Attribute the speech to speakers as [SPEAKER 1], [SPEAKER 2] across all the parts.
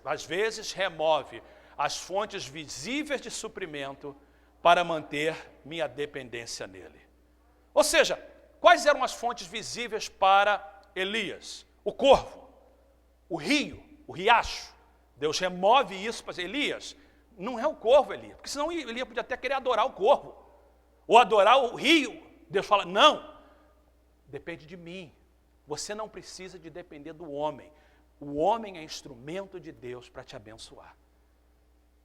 [SPEAKER 1] às vezes remove as fontes visíveis de suprimento para manter minha dependência nele. Ou seja, quais eram as fontes visíveis para Elias? O corvo, o rio, o riacho. Deus remove isso para dizer, Elias, não é o corvo, Elias, porque senão Elias podia até querer adorar o corvo, ou adorar o rio. Deus fala, não, depende de mim. Você não precisa de depender do homem. O homem é instrumento de Deus para te abençoar.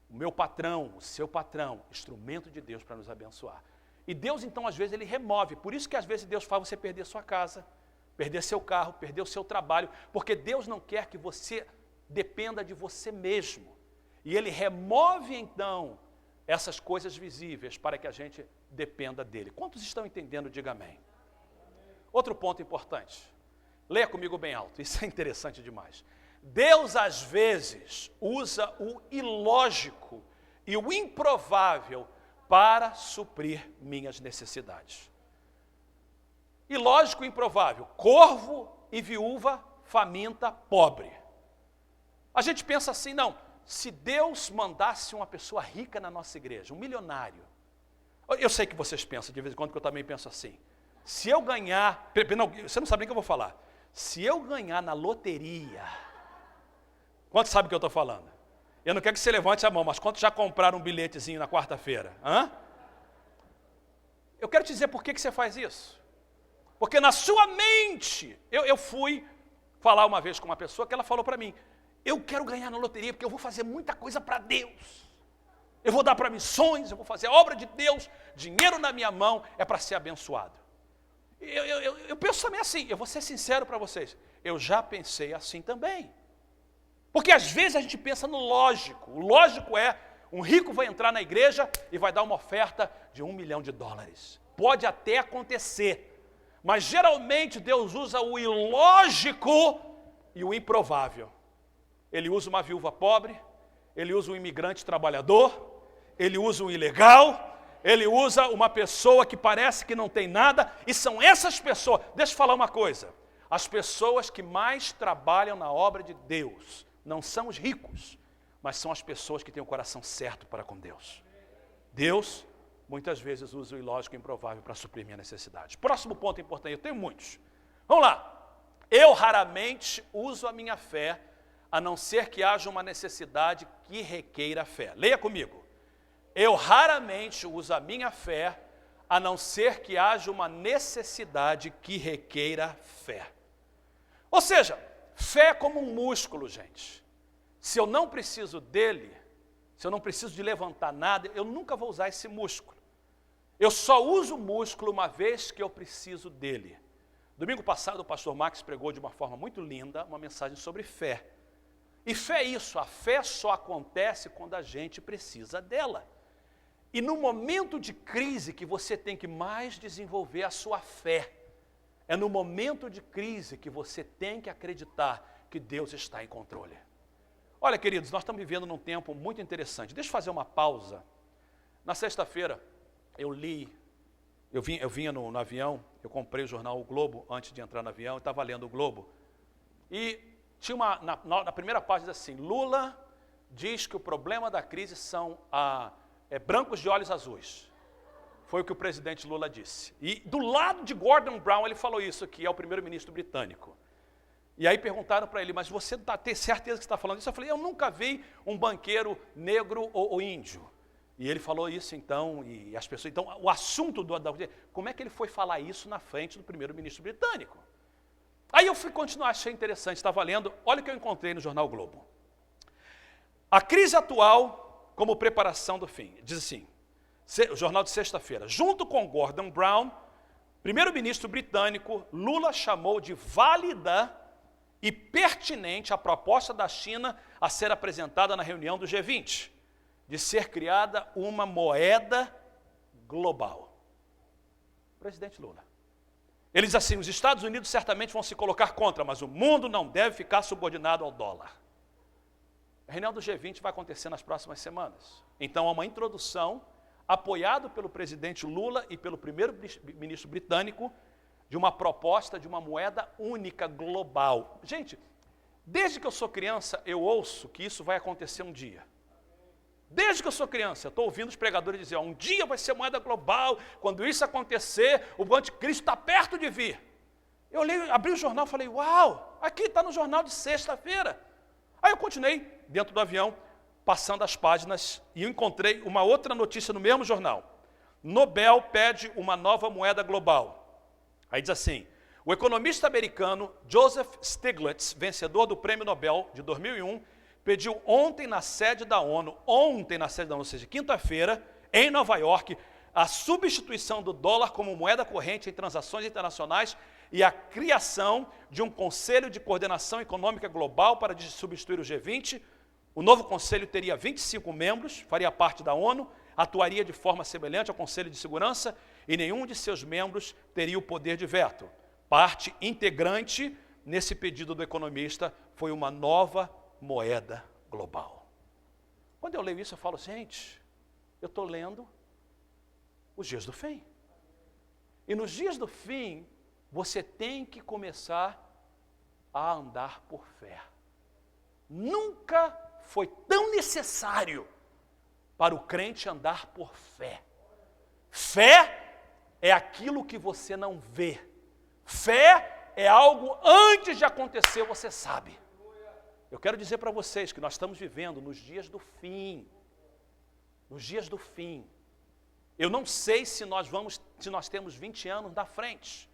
[SPEAKER 1] O meu patrão, o seu patrão, instrumento de Deus para nos abençoar. E Deus, então, às vezes, Ele remove. Por isso que, às vezes, Deus faz você perder sua casa, perder seu carro, perder o seu trabalho, porque Deus não quer que você dependa de você mesmo. E Ele remove, então, essas coisas visíveis para que a gente dependa dEle. Quantos estão entendendo? Diga amém. Outro ponto importante. Leia comigo bem alto, isso é interessante demais. Deus, às vezes, usa o ilógico e o improvável para suprir minhas necessidades. Ilógico e improvável, corvo e viúva, faminta, pobre. A gente pensa assim, não, se Deus mandasse uma pessoa rica na nossa igreja, um milionário, eu sei que vocês pensam de vez em quando, que eu também penso assim, se eu ganhar, não, você não sabe nem o que eu vou falar, se eu ganhar na loteria, quantos sabem o que eu estou falando? Eu não quero que você levante a mão, mas quantos já compraram um bilhetezinho na quarta-feira? Eu quero te dizer por que você faz isso. Porque na sua mente, eu fui falar uma vez com uma pessoa que ela falou para mim, eu quero ganhar na loteria porque eu vou fazer muita coisa para Deus. Eu vou dar para missões, eu vou fazer a obra de Deus, dinheiro na minha mão é para ser abençoado. Eu penso também assim, eu vou ser sincero para vocês, eu já pensei assim também. Porque às vezes a gente pensa no lógico. O lógico é, um rico vai entrar na igreja e vai dar uma oferta de $1 milhão. Pode até acontecer, mas geralmente Deus usa o ilógico e o improvável. Ele usa uma viúva pobre, ele usa um imigrante trabalhador, ele usa um ilegal, ele usa uma pessoa que parece que não tem nada, e são essas pessoas, deixa eu falar uma coisa, as pessoas que mais trabalham na obra de Deus, não são os ricos, mas são as pessoas que têm o coração certo para com Deus. Deus, muitas vezes, usa o ilógico e improvável para suprir minha necessidade. Próximo ponto importante, eu tenho muitos. Vamos lá. Eu raramente uso a minha fé, a não ser que haja uma necessidade que requeira fé. Leia comigo. Eu raramente uso a minha fé, a não ser que haja uma necessidade que requeira fé. Ou seja, fé é como um músculo, gente. Se eu não preciso dele, se eu não preciso de levantar nada, eu nunca vou usar esse músculo. Eu só uso o músculo uma vez que eu preciso dele. Domingo passado o pastor Max pregou de uma forma muito linda uma mensagem sobre fé. E fé é isso, a fé só acontece quando a gente precisa dela. E no momento de crise que você tem que mais desenvolver a sua fé, é no momento de crise que você tem que acreditar que Deus está em controle. Olha, queridos, nós estamos vivendo num tempo muito interessante. Deixa eu fazer uma pausa. Na sexta-feira, eu vinha no avião, eu comprei o jornal O Globo antes de entrar no avião, eu estava lendo o Globo. E tinha na primeira página diz assim, Lula diz que o problema da crise são brancos de olhos azuis. Foi o que o presidente Lula disse. E do lado de Gordon Brown, ele falou isso aqui, é o primeiro-ministro britânico. E aí perguntaram para ele, mas você tem certeza que você está falando isso? Eu falei, eu nunca vi um banqueiro negro ou índio. E ele falou isso então, e as pessoas... Então, o assunto como é que ele foi falar isso na frente do primeiro-ministro britânico? Aí eu fui continuar, achei interessante, estava lendo, olha o que eu encontrei no jornal o Globo. A crise atual como preparação do fim. Diz assim, o jornal de sexta-feira, junto com Gordon Brown, primeiro-ministro britânico, Lula chamou de válida e pertinente a proposta da China a ser apresentada na reunião do G20, de ser criada uma moeda global. Presidente Lula. Ele diz assim, os Estados Unidos certamente vão se colocar contra, mas o mundo não deve ficar subordinado ao dólar. A reunião do G20 vai acontecer nas próximas semanas. Então, há uma introdução, apoiado pelo presidente Lula e pelo primeiro-ministro britânico, de uma proposta de uma moeda única global. Gente, Desde que eu sou criança, eu ouço que isso vai acontecer um dia. Desde que eu sou criança, eu estou ouvindo os pregadores dizer, um dia vai ser moeda global, quando isso acontecer, o anticristo está perto de vir. Eu abri o jornal e falei, uau, aqui está no jornal de sexta-feira. Aí eu continuei dentro do avião, passando as páginas, e eu encontrei uma outra notícia no mesmo jornal. Nobel pede uma nova moeda global. Aí diz assim, o economista americano Joseph Stiglitz, vencedor do Prêmio Nobel de 2001, pediu ontem na sede da ONU, ou seja, quinta-feira, em Nova York, a substituição do dólar como moeda corrente em transações internacionais e a criação de um Conselho de Coordenação Econômica Global para substituir o G20. O novo conselho teria 25 membros, faria parte da ONU, atuaria de forma semelhante ao Conselho de Segurança e nenhum de seus membros teria o poder de veto. Parte integrante nesse pedido do economista foi uma nova moeda global. Quando eu leio isso, eu falo, gente, eu estou lendo os dias do fim. E nos dias do fim, você tem que começar a andar por fé. Nunca foi tão necessário para o crente andar por fé. Fé é aquilo que você não vê. Fé é algo antes de acontecer, você sabe. Eu quero dizer para vocês que nós estamos vivendo nos dias do fim. Nos dias do fim. Eu não sei se nós temos 20 anos na frente.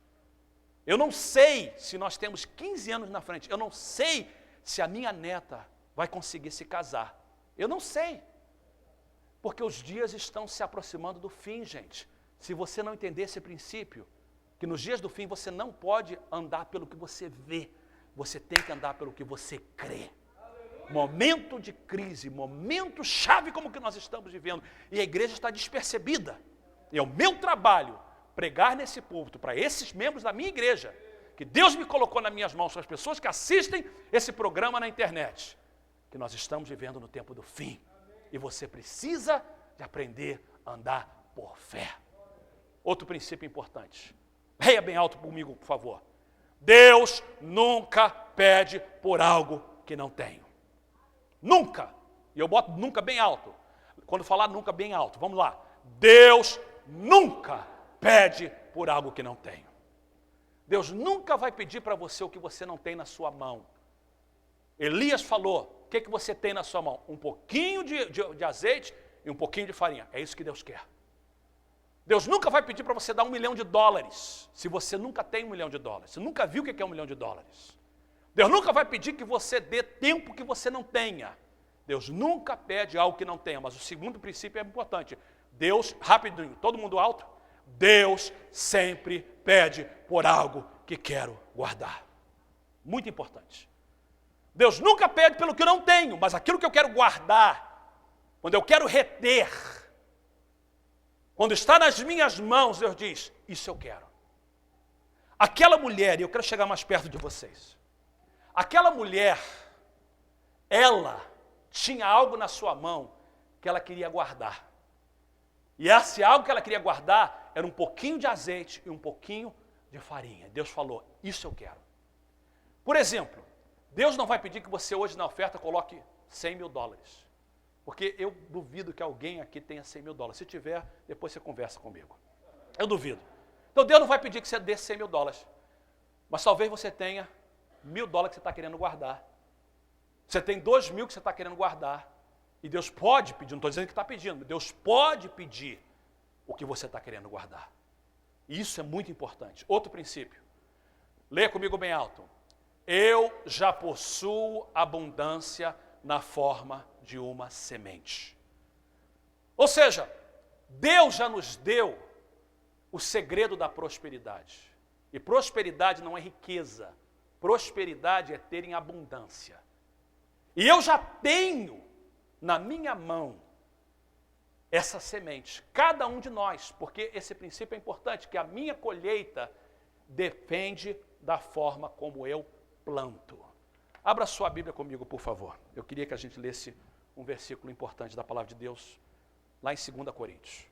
[SPEAKER 1] Eu não sei se nós temos 15 anos na frente. Eu não sei se a minha neta vai conseguir se casar. Eu não sei. Porque os dias estão se aproximando do fim, gente. Se você não entender esse princípio, que nos dias do fim você não pode andar pelo que você vê, você tem que andar pelo que você crê. Momento de crise, momento chave como que nós estamos vivendo, e a igreja está despercebida. E é o meu trabalho pregar nesse púlpito para esses membros da minha igreja, que Deus me colocou nas minhas mãos, para as pessoas que assistem esse programa na internet, que nós estamos vivendo no tempo do fim. E você precisa de aprender a andar por fé. Outro princípio importante. Leia bem alto comigo, por favor. Deus nunca pede por algo que não tenho. Nunca. E eu boto nunca bem alto. Quando falar nunca bem alto, vamos lá. Deus nunca pede por algo que não tenho. Deus nunca vai pedir para você o que você não tem na sua mão. Elias falou, o que você tem na sua mão? Um pouquinho de azeite e um pouquinho de farinha. É isso que Deus quer. Deus nunca vai pedir para você dar $1 milhão, se você nunca tem $1 milhão. Você nunca viu o que é $1 milhão. Deus nunca vai pedir que você dê tempo que você não tenha. Deus nunca pede algo que não tenha. Mas o segundo princípio é importante. Deus, rapidinho, todo mundo alto. Deus sempre pede por algo que quero guardar. Muito importante. Deus nunca pede pelo que eu não tenho, mas aquilo que eu quero guardar, quando eu quero reter, quando está nas minhas mãos, Deus diz, isso eu quero. Aquela mulher, e eu quero chegar mais perto de vocês, aquela mulher, ela tinha algo na sua mão que ela queria guardar. E esse algo que ela queria guardar era um pouquinho de azeite e um pouquinho de farinha. Deus falou, isso eu quero. Por exemplo, Deus não vai pedir que você hoje na oferta coloque $100 mil. Porque eu duvido que alguém aqui tenha $100 mil. Se tiver, depois você conversa comigo. Eu duvido. Então Deus não vai pedir que você dê $100 mil. Mas talvez você tenha $1.000 que você está querendo guardar. Você tem 2 mil que você está querendo guardar. E Deus pode pedir, não estou dizendo que está pedindo, mas Deus pode pedir o que você está querendo guardar. E isso é muito importante. Outro princípio. Leia comigo bem alto. Eu já possuo abundância na forma de uma semente. Ou seja, Deus já nos deu o segredo da prosperidade. E prosperidade não é riqueza. Prosperidade é ter em abundância. E eu já tenho na minha mão essa semente. Cada um de nós, porque esse princípio é importante, que a minha colheita depende da forma como eu planto. Abra sua Bíblia comigo, por favor. Eu queria que a gente lesse um versículo importante da palavra de Deus, lá em 2 Coríntios.